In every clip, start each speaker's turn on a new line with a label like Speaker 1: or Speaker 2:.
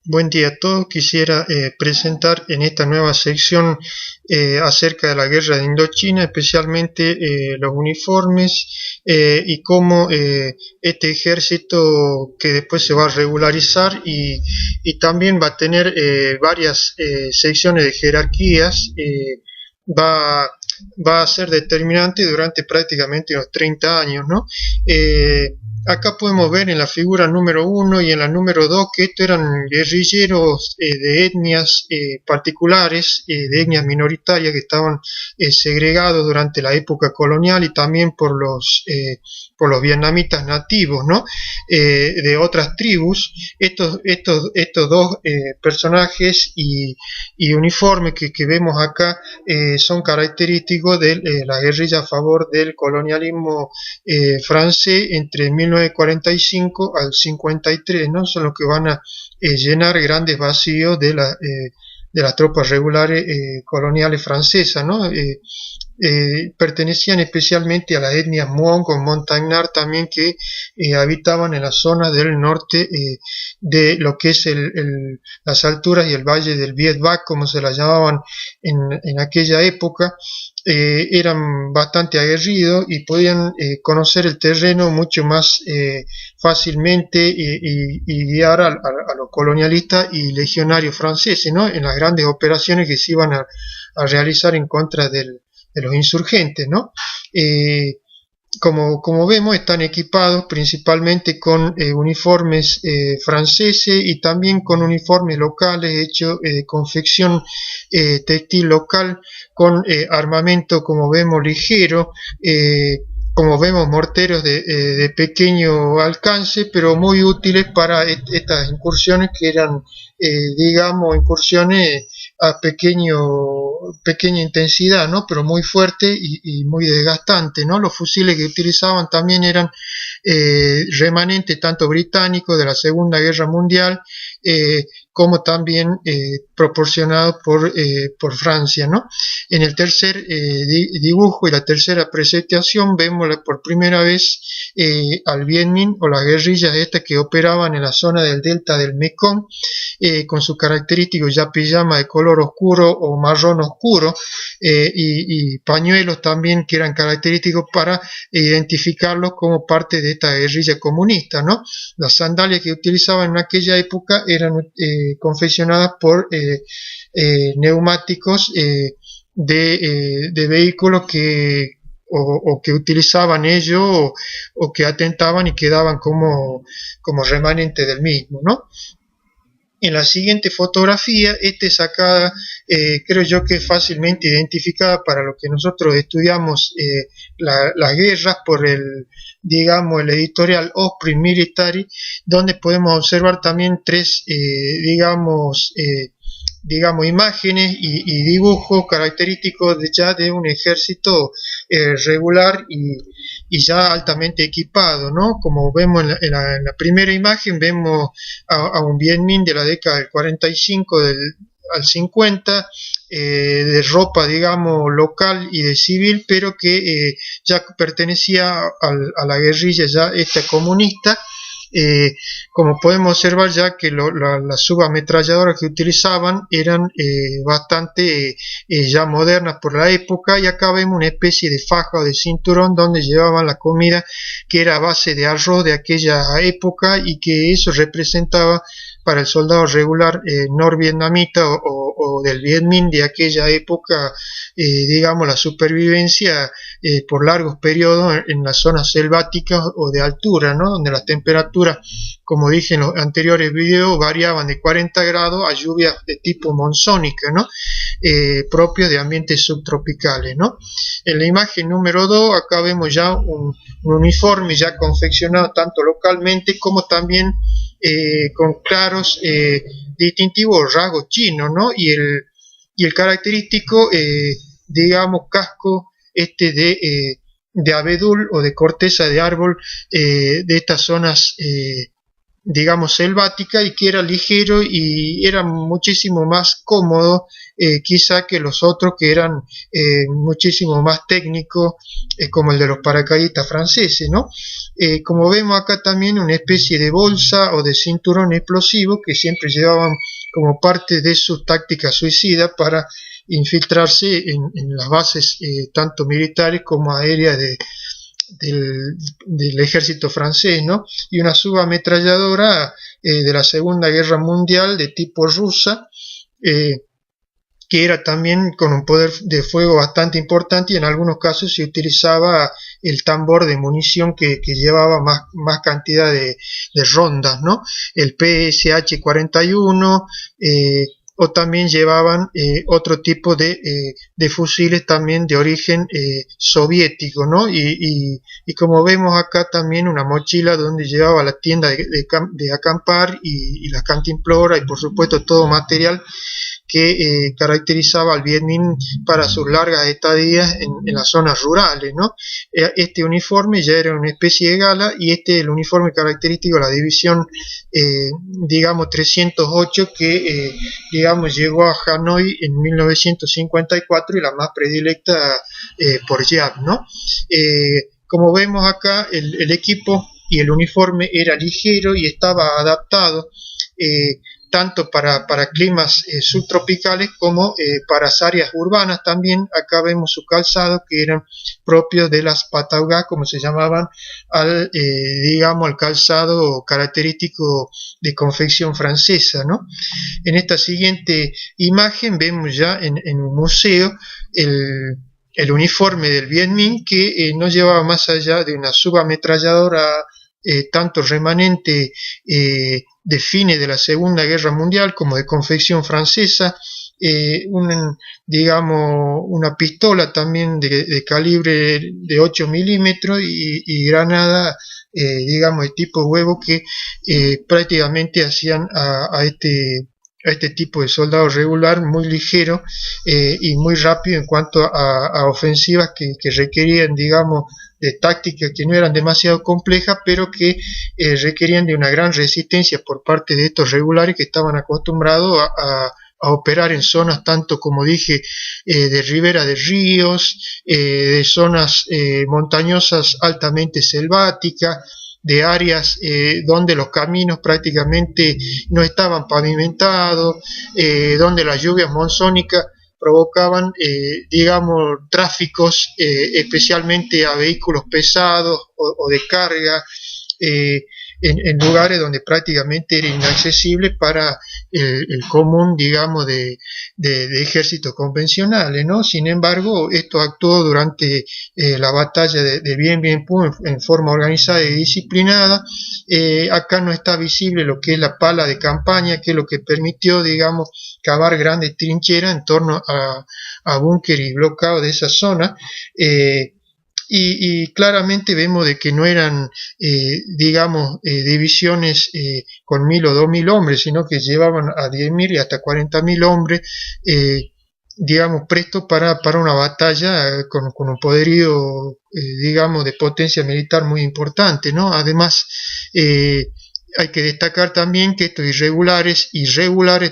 Speaker 1: Buen día a todos. Quisiera presentar en esta nueva sección acerca de la guerra de Indochina, especialmente los uniformes y cómo este ejército que después se va a regularizar y también va a tener varias secciones de jerarquías, va, va a ser determinante durante prácticamente los 30 años, ¿no? Acá podemos ver en la figura número uno y en la número 2 que estos eran guerrilleros de etnias particulares, de etnias minoritarias que estaban segregados durante la época colonial y también por los vietnamitas nativos, ¿no? De otras tribus. Estos dos personajes y uniformes que vemos acá son característicos de la guerrilla a favor del colonialismo francés entre 1945 al 53, ¿no? Son los que van a llenar grandes vacíos de las tropas regulares coloniales francesas, ¿no? Pertenecían especialmente a las etnias Muong con Montagnard también que habitaban en la zona del norte de lo que es las alturas y el valle del Viet Bac, como se la llamaban en aquella época. Eran bastante aguerridos y podían conocer el terreno mucho más fácilmente y guiar a los colonialistas y legionarios franceses, ¿no? En las grandes operaciones que se iban a realizar en contra de los insurgentes, ¿no? Como vemos, están equipados principalmente con uniformes franceses y también con uniformes locales hechos de confección textil local, con armamento, como vemos, ligero, como vemos, morteros de pequeño alcance, pero muy útiles para estas incursiones que eran, digamos, incursiones a pequeña intensidad, ¿no? Pero muy fuerte y muy desgastante, ¿no? Los fusiles que utilizaban también eran remanentes tanto británicos de la Segunda Guerra Mundial como también proporcionados por Francia, ¿no? En el tercer dibujo y la tercera presentación vemos por primera vez al Viet Minh o las guerrillas estas que operaban en la zona del delta del Mekong con su característico ya pijama de color oscuro o marrón oscuro y pañuelos también que eran característicos para identificarlos como parte de esta guerrilla comunista, ¿no? Las sandalias que utilizaban en aquella época eran confeccionadas por neumáticos de vehículos o que utilizaban ellos o que atentaban y quedaban como remanente del mismo, ¿no? En la siguiente fotografía, esta es sacada, creo yo que es fácilmente identificada para lo que nosotros estudiamos las guerras por digamos, el editorial Osprey Military, donde podemos observar también tres, digamos, imágenes y dibujos característicos ya de un ejército regular y ya altamente equipado, ¿no? Como vemos en la primera imagen, vemos a un Viet Minh de la década del 45 al 50, de ropa, digamos, local y de civil, pero que ya pertenecía a la guerrilla ya esta comunista. Como podemos observar ya que las subametralladoras que utilizaban eran bastante ya modernas por la época, y acá vemos una especie de faja o de cinturón donde llevaban la comida que era a base de arroz de aquella época y que eso representaba para el soldado regular norvietnamita o del Viet Minh de aquella época, digamos, la supervivencia por largos periodos en las zonas selváticas o de altura, ¿no? Donde las temperaturas, como dije en los anteriores videos, variaban de 40 grados a lluvias de tipo monzónica, ¿no? Propios de ambientes subtropicales, ¿no? En la imagen número 2, acá vemos ya un uniforme ya confeccionado tanto localmente como también con claros distintivos rasgos chinos, ¿no? Y el característico, digamos, casco de abedul o de corteza de árbol de estas zonas digamos, selvática, y que era ligero y era muchísimo más cómodo, quizá que los otros que eran muchísimo más técnicos, como el de los paracaidistas franceses, ¿no? Como vemos acá también una especie de bolsa o de cinturón explosivo que siempre llevaban como parte de su táctica suicida para infiltrarse en las bases tanto militares como aéreas del ejército francés, ¿no? Y una subametralladora de la Segunda Guerra Mundial de tipo rusa, que era también con un poder de fuego bastante importante, y en algunos casos se utilizaba el tambor de munición que llevaba más cantidad de rondas, ¿no? El PSH-41, o también llevaban otro tipo de fusiles también de origen soviético, ¿no? Y como vemos acá también una mochila donde llevaba la tienda de acampar y la cantimplora, y por supuesto todo material que caracterizaba al Viet Minh para sus largas estadías en las zonas rurales, ¿no? Este uniforme ya era una especie de gala, y este es el uniforme característico de la división, digamos, 308, que, digamos, llegó a Hanoi en 1954, y la más predilecta por Giap, ¿no? Como vemos acá, el equipo y el uniforme era ligero y estaba adaptado tanto para climas subtropicales como para áreas urbanas también. Acá vemos su calzado, que eran propios de las pataugas, como se llamaban, digamos, al calzado característico de confección francesa, ¿no? En esta siguiente imagen vemos ya en un museo el uniforme del Viet Minh, que no llevaba más allá de una subametralladora tanto remanente de fines de la Segunda Guerra Mundial como de confección francesa, digamos, una pistola también de calibre de 8 milímetros y granada, digamos, de tipo huevo, que prácticamente hacían a este tipo de soldado regular muy ligero y muy rápido en cuanto a ofensivas que requerían, digamos, de tácticas que no eran demasiado complejas, pero que requerían de una gran resistencia por parte de estos regulares que estaban acostumbrados a operar en zonas, tanto como dije, de ribera de ríos, de zonas montañosas altamente selváticas, de áreas donde los caminos prácticamente no estaban pavimentados, donde las lluvias monzónicas provocaban, digamos, tráficos especialmente a vehículos pesados o de carga, en lugares donde prácticamente era inaccesible para el común, digamos, de ejércitos convencionales, ¿no? Sin embargo, esto actuó durante la batalla de Bien Bien Phu en forma organizada y disciplinada. Acá no está visible lo que es la pala de campaña, que es lo que permitió, digamos, cavar grandes trincheras en torno a búnker y bloqueo de esa zona. Y claramente vemos de que no eran, digamos, divisiones con 1000 o 2000 hombres, sino que llevaban a 10.000 y hasta 40.000 hombres, digamos, prestos para una batalla con un poderío, digamos, de potencia militar muy importante, ¿no? Además, hay que destacar también que estos irregulares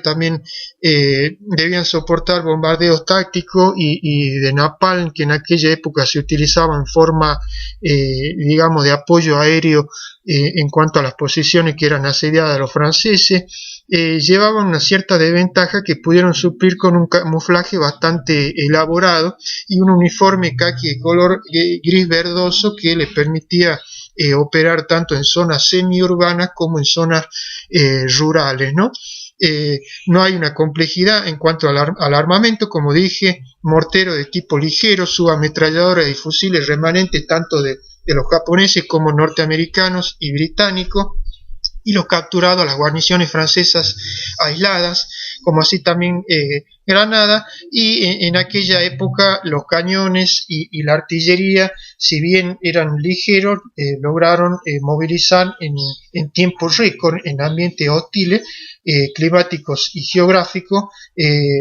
Speaker 1: también debían soportar bombardeos tácticos y de napalm, que en aquella época se utilizaba en forma, digamos, de apoyo aéreo en cuanto a las posiciones que eran asediadas de los franceses. Llevaban una cierta desventaja que pudieron suplir con un camuflaje bastante elaborado y un uniforme caqui de color gris verdoso que les permitía operar tanto en zonas semiurbanas como en zonas rurales, ¿no? No hay una complejidad en cuanto al armamento, como dije, mortero de tipo ligero, subametralladoras y fusiles remanentes tanto de los japoneses como norteamericanos y británicos, y los capturados a las guarniciones francesas aisladas, como así también Granada, y en aquella época los cañones y la artillería, si bien eran ligeros, lograron movilizar en tiempo récord, en ambientes hostiles, climáticos y geográficos,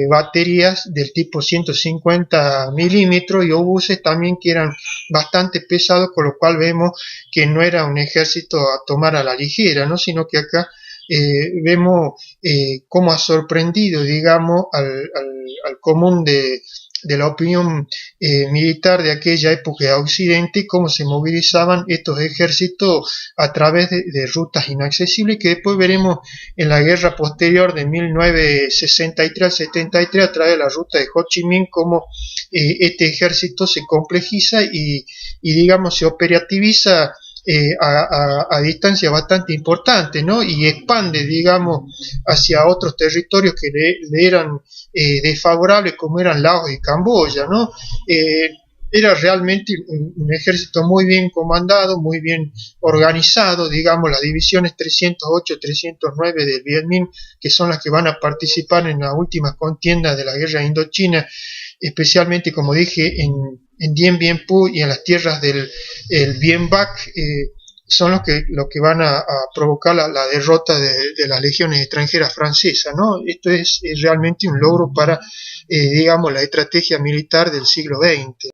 Speaker 1: baterías del tipo 150 milímetros y obuses también que eran bastante pesados, con lo cual vemos que no era un ejército a tomar a la ligera, ¿no? Sino que acá vemos cómo ha sorprendido, digamos, al común de la opinión militar de aquella época de Occidente, cómo se movilizaban estos ejércitos a través de rutas inaccesibles, que después veremos en la guerra posterior de 1963 al 73 a través de la ruta de Ho Chi Minh, cómo este ejército se complejiza y digamos se operativiza a distancia bastante importante, ¿no? Y expande, digamos, hacia otros territorios que le eran desfavorables, como eran Laos y Camboya, ¿no? Era realmente un ejército muy bien comandado, muy bien organizado, digamos, las divisiones 308, 309 del Viet Minh, que son las que van a participar en la última contienda de la guerra Indochina, especialmente, como dije, en Dien Bien Phu y en las tierras del Bien Bac, son los que van a provocar la derrota de las legiones extranjeras francesas, ¿no? Esto es realmente un logro para, digamos, la estrategia militar del siglo XX.